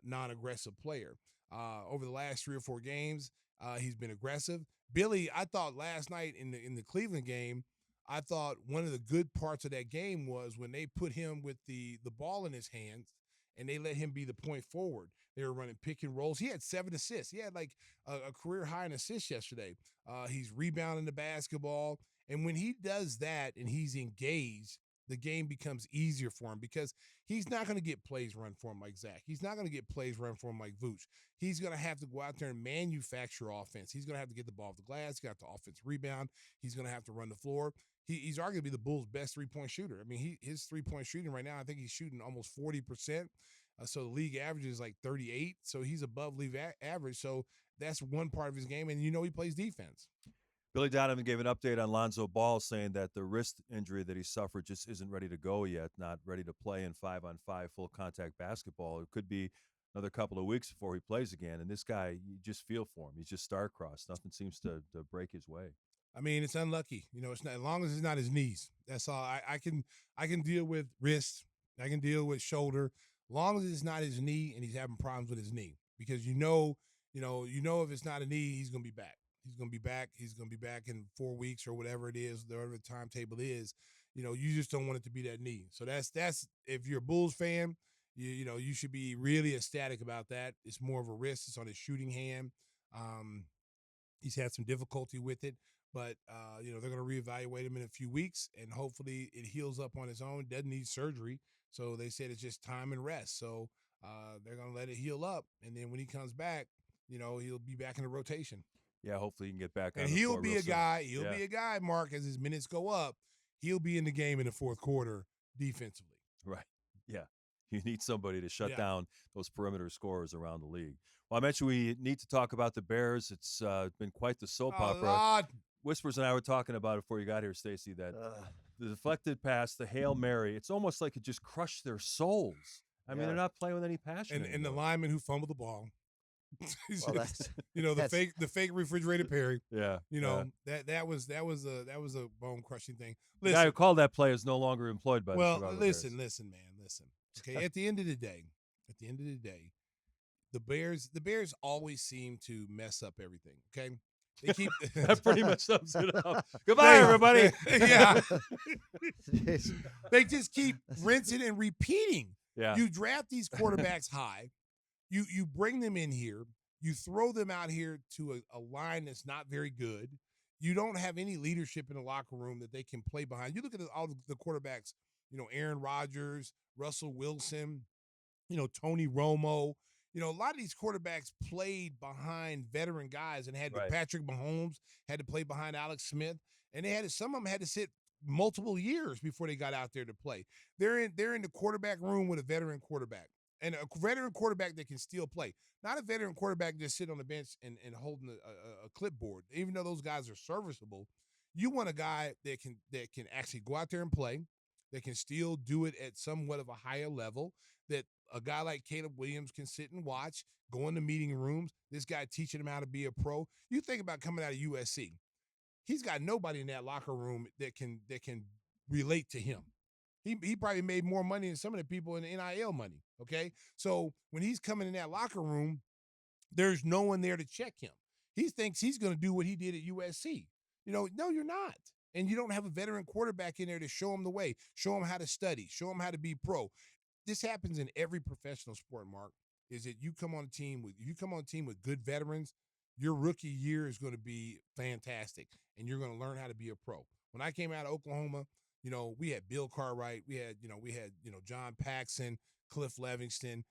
non-aggressive player. Over the last 3 or 4 games, he's been aggressive. Billy, I thought last night in the Cleveland game, I thought one of the good parts of that game was when they put him with the ball in his hands and they let him be the point forward. They were running pick and rolls. He had 7 assists. He had like a career high in assists yesterday. He's rebounding the basketball. And when he does that and he's engaged, the game becomes easier for him because he's not going to get plays run for him like Zach. He's not going to get plays run for him like Vooch. He's going to have to go out there and manufacture offense. He's going to have to get the ball off the glass. He's got the offense rebound. He's going to have to run the floor. He's arguably the Bulls' best three-point shooter. I mean, his three-point shooting right now, I think he's shooting almost 40%. So the league average is like 38. So he's above league average. So that's one part of his game. And he plays defense. Billy Donovan gave an update on Lonzo Ball, saying that the wrist injury that he suffered just isn't ready to go yet, not ready to play in 5-on-5 full contact basketball. It could be another couple of weeks before he plays again. And this guy, you just feel for him. He's just star-crossed. Nothing seems to break his way. I mean, it's unlucky. It's not, as long as it's not his knees. That's all. I can deal with wrist. I can deal with shoulder. As long as it's not his knee and he's having problems with his knee, because if it's not a knee, he's going to be back. He's going to be back. He's going to be back in 4 weeks or whatever it is, whatever the timetable is. You just don't want it to be that knee. So that's if you're a Bulls fan, you should be really ecstatic about that. It's more of a wrist. It's on his shooting hand. He's had some difficulty with it, but they're going to reevaluate him in a few weeks, and hopefully it heals up on its own. Doesn't need surgery. So they said it's just time and rest. So they're going to let it heal up, and then when he comes back, he'll be back in the rotation. Yeah, hopefully he can get back on and the he'll floor be real a soon. guy. He'll be a guy, Mark, as his minutes go up. He'll be in the game in the fourth quarter defensively. Right. Yeah. You need somebody to shut down those perimeter scorers around the league. Well, I mentioned we need to talk about the Bears. It's been quite the soap opera. Lord. Whispers and I were talking about it before you got here, Stacey, that the deflected pass, the Hail Mary, it's almost like it just crushed their souls. I mean, they're not playing with any passion. And the lineman who fumbled the ball. Well, that's, the fake refrigerated Perry. Yeah. That was a bone crushing thing. The guy who called that play is no longer employed by the Chicago Bears. Listen, man. Okay, at the end of the day, the Bears always seem to mess up everything. Okay. They keep that pretty much sums it up. Goodbye, everybody. Yeah. They just keep rinsing and repeating. Yeah. You draft these quarterbacks high. You bring them in here. You throw them out here to a line that's not very good. You don't have any leadership in the locker room that they can play behind. You look at all the quarterbacks, Aaron Rodgers, Russell Wilson, Tony Romo. A lot of these quarterbacks played behind veteran guys and had Patrick Mahomes had to play behind Alex Smith, and some of them had to sit multiple years before they got out there to play. They're in the quarterback room with a veteran quarterback. And a veteran quarterback that can still play. Not a veteran quarterback just sit on the bench and holding a clipboard. Even though those guys are serviceable, you want a guy that can actually go out there and play, that can still do it at somewhat of a higher level, that a guy like Caleb Williams can sit and watch, go in the meeting rooms, this guy teaching him how to be a pro. You think about coming out of USC. He's got nobody in that locker room that can relate to him. He probably made more money than some of the people in the NIL money, okay? So when he's coming in that locker room, there's no one there to check him. He thinks he's going to do what he did at USC. No, you're not. And you don't have a veteran quarterback in there to show him the way, show him how to study, show him how to be pro. This happens in every professional sport, Mark, is that you come on a team with good veterans, your rookie year is going to be fantastic, and you're going to learn how to be a pro. When I came out of Oklahoma, we had Bill Cartwright, we had John Paxson, Cliff Livingston,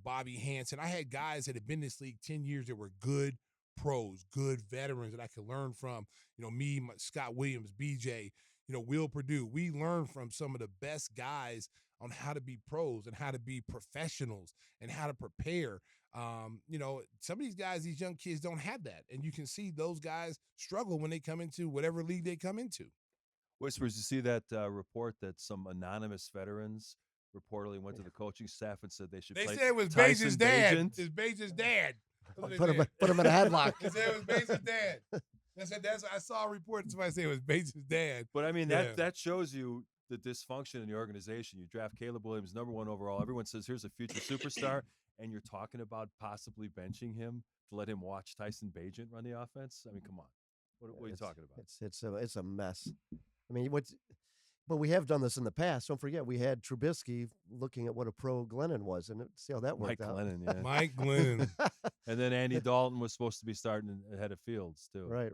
Bobby Hansen. I had guys that had been in this league 10 years that were good pros, good veterans that I could learn from. Me, Scott Williams, BJ, Will Purdue. We learned from some of the best guys on how to be pros and how to be professionals and how to prepare. Some of these guys, these young kids don't have that. And you can see those guys struggle when they come into whatever league they come into. Whispers, you see that report that some anonymous veterans reportedly went to the coaching staff and said they should play. They said it was Tyson Bajan's dad. Bagent. It's Bajan's dad. Put him in a headlock. They said it was Bajan's dad. I saw a report. Somebody say it was Bajan's dad. But I mean, that shows you the dysfunction in the organization. You draft Caleb Williams, #1 overall. Everyone says here's a future superstar, and you're talking about possibly benching him to let him watch Tyson Bagent run the offense. I mean, come on. What are you talking about? It's a mess. I mean, but we have done this in the past. Don't forget, we had Trubisky looking at what a pro Glennon was, and see how that worked out. Glennon, yeah. Mike Glennon. And then Andy Dalton was supposed to be starting ahead of Fields too. Right.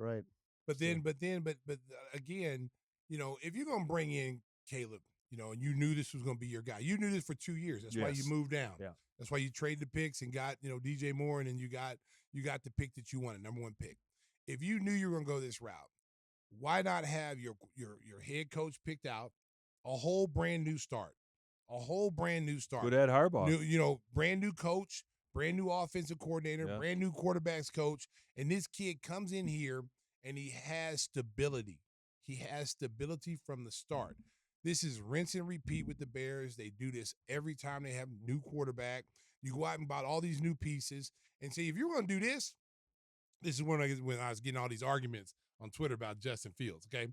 But again, if you're gonna bring in Caleb, and you knew this was gonna be your guy, you knew this for 2 years. That's why you moved down. Yeah. That's why you traded the picks and got DJ Moore, and then you got the pick that you wanted, number 1 pick. If you knew you were gonna go this route, why not have your head coach picked out, a whole brand new start, Good Ed Harbaugh. Brand new coach, brand new offensive coordinator, brand new quarterbacks coach, and this kid comes in here and he has stability. He has stability from the start. This is rinse and repeat with the Bears. They do this every time they have a new quarterback. You go out and buy all these new pieces and say, if you're going to do this is when I was getting all these arguments on Twitter about Justin Fields, okay?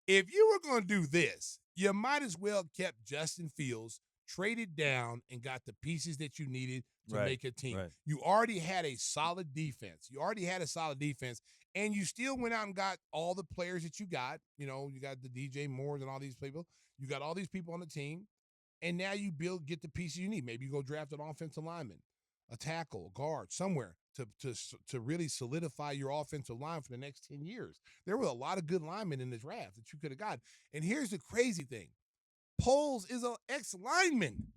If you were going to do this, you might as well kept Justin Fields, traded down, and got the pieces that you needed to make a team. Right. You already had a solid defense. And you still went out and got all the players that you got. You got the DJ Moores and all these people. You got all these people on the team, and now you get the pieces you need. Maybe you go draft an offensive lineman, a tackle, a guard, somewhere to really solidify your offensive line for the next 10 years. There were a lot of good linemen in this draft that you could have got. And here's the crazy thing. Poles is an ex-lineman.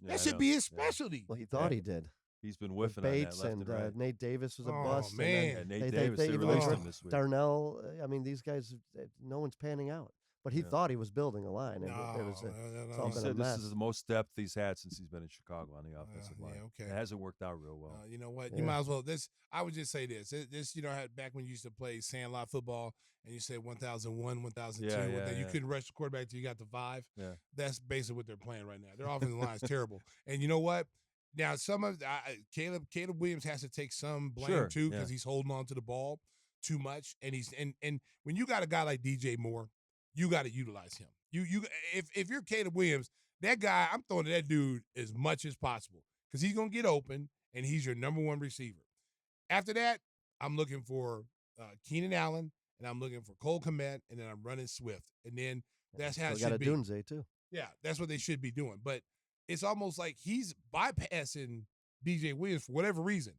That should be his specialty. Well, he thought he did. He's been whiffing Bates on that left and right. Nate Davis was a bust. Man. Nate Davis, they released him this week. Darnell, I mean, these guys, no one's panning out. But he thought he was building a line. And it's all He been a said mess. this is the most depth he's had since he's been in Chicago on the offensive line. Okay. It hasn't worked out real well. You know what? You might as well. I would just say this. Back when you used to play sandlot football and you said 1001, 1002, you couldn't rush the quarterback till you got to 5. Yeah. That's basically what they're playing right now. Their offensive line is terrible. And you know what? Now, some of Caleb Williams has to take some blame too because he's holding on to the ball too much. And and when you got a guy like DJ Moore, you got to utilize him. If you're Caleb Williams, that guy, I'm throwing to that dude as much as possible because he's gonna get open and he's your number 1 receiver. After that, I'm looking for Keenan Allen and I'm looking for Cole Kmet and then I'm running Swift and then that's how it should be. Got a Dunze too. Yeah, that's what they should be doing. But it's almost like he's bypassing DJ Williams for whatever reason.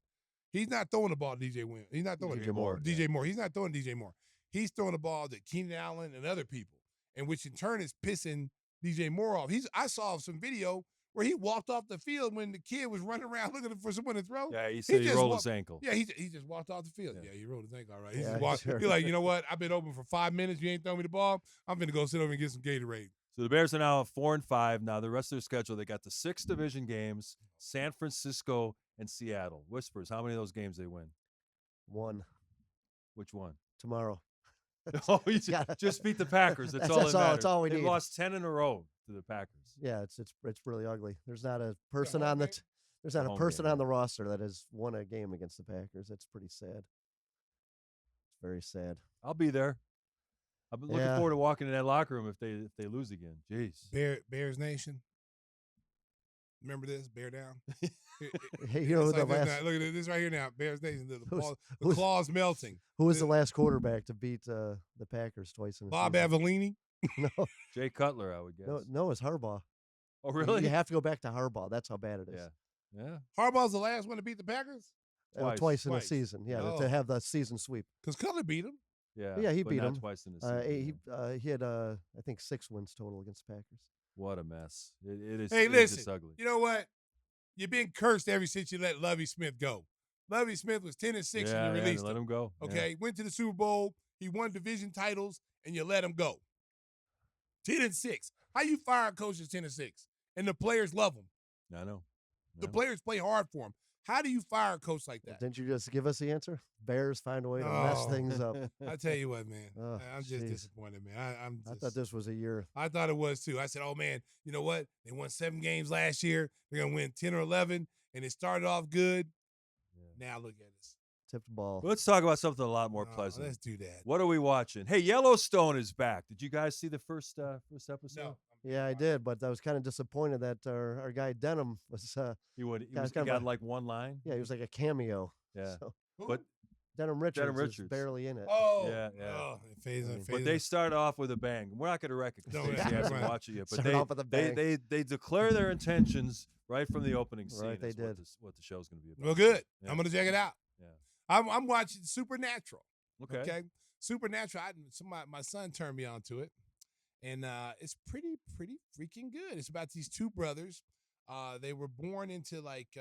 He's not throwing the ball to DJ Williams. He's not throwing DJ Moore. DJ Moore. He's not throwing DJ Moore. He's throwing the ball to Keenan Allen and other people, and which in turn is pissing DJ Moore off. I saw some video where he walked off the field when the kid was running around looking for someone to throw. Yeah, he said he rolled his ankle. Yeah, he just walked off the field. Yeah, he rolled his ankle. All right. He's He's like, you know what? I've been open for 5 minutes. You ain't throwing me the ball. I'm going to go sit over and get some Gatorade. So the Bears are now 4-5. Now the rest of their schedule, they got the 6 division games, San Francisco and Seattle. Whispers, how many of those games they win? 1. Which one? Tomorrow. You just beat the Packers. That's all that matters. That's all we need. They lost 10 in a row to the Packers. Yeah, it's really ugly. There's not a person on the roster that has won a game against the Packers. That's pretty sad. It's very sad. I'll be there. I've been looking forward to walking in that locker room if they lose again. Jeez. Bears Nation. Remember this? Bear down. Hey, you know who the last? Look at this right here now. Bears Nation. The claws melting. Who was the last quarterback to beat the Packers twice in a Bob season? Avellini? No. Jay Cutler, I would guess. No, it's Harbaugh. Oh, really? You have to go back to Harbaugh. That's how bad it is. Yeah. Harbaugh's the last one to beat the Packers? Twice in a season. Yeah, to have the season sweep. Because Cutler beat him. Yeah, he beat him twice in a season. He had I think 6 wins total against the Packers. What a mess! It is. Hey, it listen. is just ugly. You know what? You've been cursed ever since you let Lovie Smith go. Lovie Smith was 10-6 and you released him. Let him go. Okay, went to the Super Bowl. He won division titles, and you let him go. 10-6. How you fire a coach that's 10-6? And the players love him. I know. The players play hard for him. How do you fire a coach like that? Didn't you just give us the answer? Bears find a way to mess things up. I tell you what, man. I'm just disappointed, man. I thought this was a year. I thought it was too. I said, oh, man, you know what? They won 7 games last year. They're going to win 10 or 11, and it started off good. Yeah. Now look at us. Tipped ball. Let's talk about something a lot more pleasant. Let's do that. What are we watching? Hey, Yellowstone is back. Did you guys see the first episode? No. Yeah, I did, but I was kind of disappointed that our guy Denham was. He got like one line. Yeah, he was like a cameo. Yeah, So. but Denham Richards is barely in it. Oh, yeah. Oh, But they start off with a bang. We're not going to wreck it because Stacey hasn't watched it yet. But Start off with a bang. they declare their intentions right from the opening scene. Right, they did. What the show's going to be about. Well, good. Yeah. I'm going to check it out. Yeah. I'm watching Supernatural. Okay. Supernatural. My son turned me on to it, and it's pretty freaking good. It's about these two brothers. They were born into like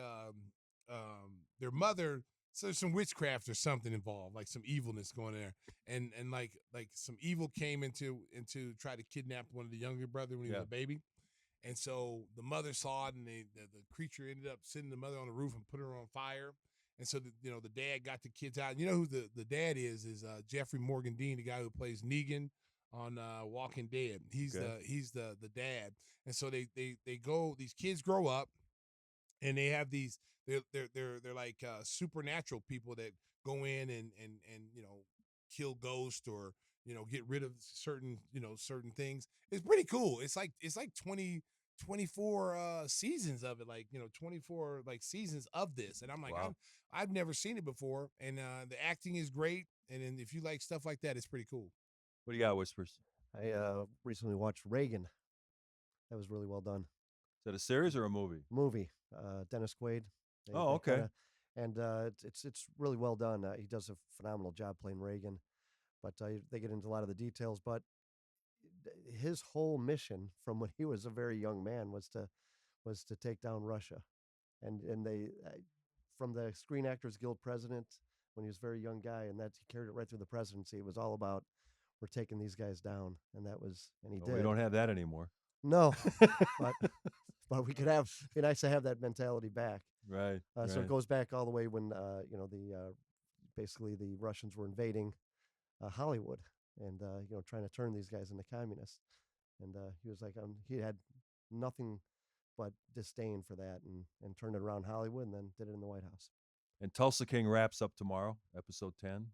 their mother. So there's some witchcraft or something involved, like some evilness going there, and like some evil came into try to kidnap one of the younger brother when he was a baby, and so the mother saw it, and the creature ended up sitting the mother on the roof and put her on fire, and so the dad got the kids out. And you know who the dad is Jeffrey Morgan Dean, the guy who plays Negan on Walking Dead. He's the dad, and so they go. These kids grow up, and they have these. They're like supernatural people that go in and kill ghosts or get rid of certain things. It's pretty cool. It's like 24 seasons of it, 24 seasons of this, and I'm like, wow. I've never seen it before, and the acting is great, and then if you like stuff like that, it's pretty cool. What do you got, Whispers? I recently watched Reagan. That was really well done. Is that a series or a movie? Movie. Dennis Quaid. Okay. It's really well done. He does a phenomenal job playing Reagan, but they get into a lot of the details. But his whole mission from when he was a very young man was to take down Russia, and they from the Screen Actors Guild president when he was a very young guy, and that he carried it right through the presidency. It was all about we're taking these guys down, and he did. We don't have that anymore. No, but we could have. It'd be nice to have that mentality back. Right. So it goes back all the way when basically the Russians were invading Hollywood and trying to turn these guys into communists. And he was like, he had nothing but disdain for that and turned it around Hollywood and then did it in the White House. And Tulsa King wraps up tomorrow, episode 10.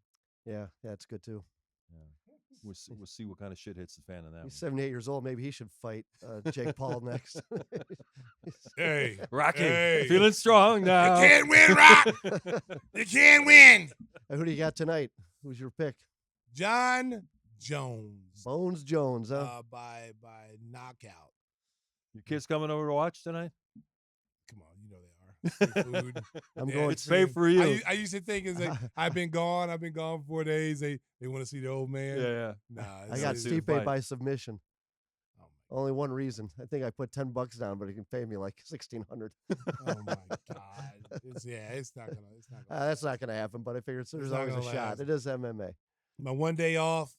Yeah, it's good too. Yeah. We'll see what kind of shit hits the fan on that. He's 78 years old. Maybe he should fight Jake Paul next. Hey, Rocky, hey. Feeling strong now. You can't win, Rock. You can't win. Who do you got tonight? Who's your pick? John Jones. Bones Jones, huh? By knockout. Your kids coming over to watch tonight? Come on, you know they are. Food. I'm going. It's paid for you. I used to think it's like I've been gone 4 days. They want to see the old man. Yeah. Nah, I got Stipe by submission. Only one reason. I think I put $10 down, but he can pay me like $1,600. Oh my God! It's not gonna. That's not gonna happen. But I figured there's always a shot. It is MMA. My one day off.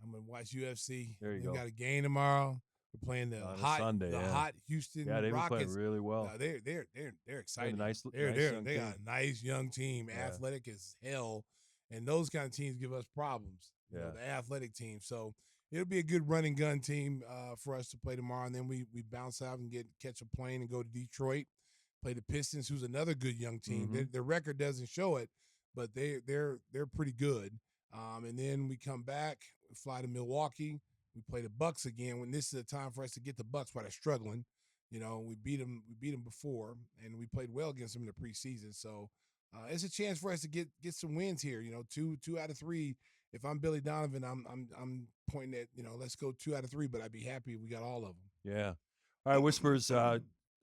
I'm gonna watch UFC. There you go. Got a game tomorrow. We're playing the hot Houston They've been Rockets. playing really well. They're exciting. They got a nice young team, athletic as hell, and those kind of teams give us problems. You know, the athletic team. So it'll be a good run and gun team for us to play tomorrow, and then we bounce out and catch a plane and go to Detroit, play the Pistons, who's another good young team. Mm-hmm. Their record doesn't show it, but they're pretty good. And then we come back, fly to Milwaukee. We play the Bucks again. When this is a time for us to get the Bucks while they're struggling, we beat them before, and we played well against them in the preseason. So it's a chance for us to get some wins here. 2 out of 3. If I'm Billy Donovan, I'm pointing at let's go 2 out of 3. But I'd be happy if we got all of them. Yeah. All right, Whispers.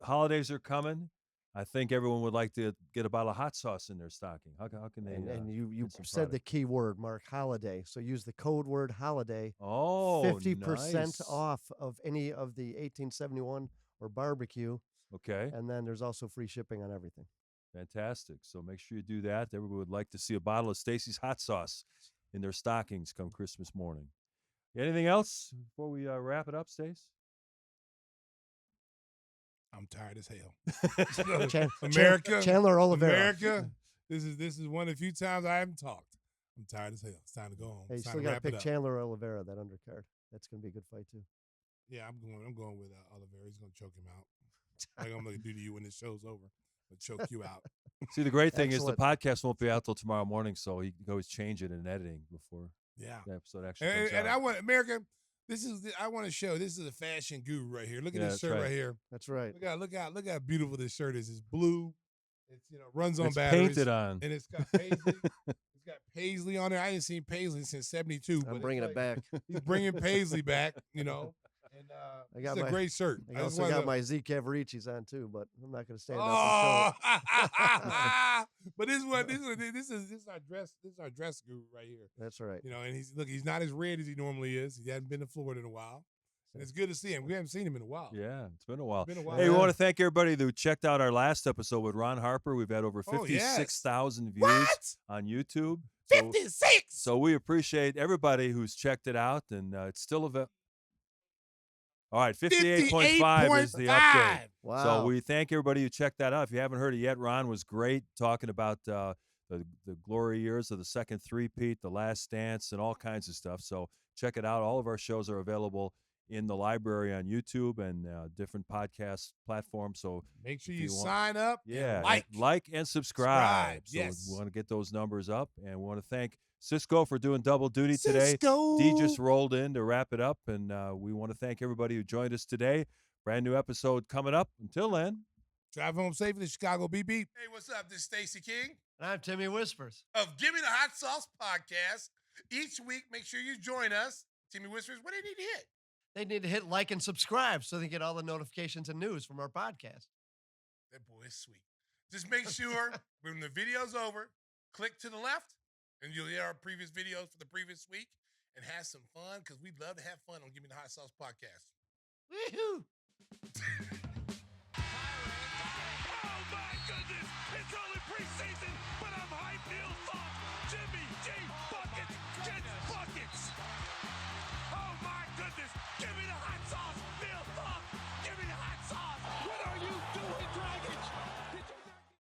Holidays are coming. I think everyone would like to get a bottle of hot sauce in their stocking. How can they? And you said the key word, Mark, holiday. So use the code word holiday. Oh, 50% nice. off of any of the 1871 or barbecue. Okay. And then there's also free shipping on everything. Fantastic. So make sure you do that. Everyone would like to see a bottle of Stacey's hot sauce in their stockings come Christmas morning. Anything else before we wrap it up, Stace? I'm tired as hell. America, Chandler Oliveira. America. This is one of the few times I haven't talked. I'm tired as hell. It's time to go home. Hey, you still got to pick Chandler Oliveira, that undercard. That's going to be a good fight too. Yeah, I'm going with Oliveira. He's going to choke him out. Like I'm going to do to you when this show's over. I'll choke you out. See, the great thing is the podcast won't be out till tomorrow morning, so he can always change it in editing before the episode actually comes out. And I want America. I want to show. This is a fashion guru right here. Look at this that's shirt right. right here. That's right. Look how beautiful this shirt is. It's blue. It's runs on It's batteries. painted on. And it's got paisley. It's got paisley on there. I ain't seen paisley since '72. I'm bringing it back. He's bringing paisley back. And it's a great shirt. I also got my Z Cavaricci's on too, but I'm not going to stand up and show Oh, but this is our dress. This is our dress guru right here. it. That's right. And he's not as red as he normally is. He hasn't been to Florida in a while. And it's good to see him. We haven't seen him in a while. Yeah, it's been a while. Hey, Hey, we want to thank everybody who checked out our last episode with Ron Harper. We've had over Oh, yes. 56,000 views What? on YouTube. 56. So we appreciate everybody who's checked it out, and it's still available. All right, 58.5 is the update. Wow. So we thank everybody who checked that out. If you haven't heard it yet, Ron was great talking about the glory years of the second three-peat, the last dance, and all kinds of stuff. So check it out. All of our shows are available in the library on YouTube and different podcast platforms. So make sure you sign up. Yeah, and like and subscribe. So yes. we want to get those numbers up, and we want to thank Cisco for doing double duty today. Cisco. D just rolled in to wrap it up, and we want to thank everybody who joined us today. Brand new episode coming up. Until then, drive home safely, Chicago beep beep. Hey, what's up? This is Stacey King And I'm Timmy Whispers. of Gimme the Hot Sauce podcast. Each week, make sure you join us. Timmy Whispers, what do you need to hit? They need to hit like and subscribe so they get all the notifications and news from our podcast. That boy is sweet. Just make sure when the video's over, click to the left, and you'll hear our previous videos for the previous week and have some fun, because we'd love to have fun on Gimme the Hot Sauce podcast. Woohoo! Oh my goodness! It's only preseason, but I'm hyped, Neil.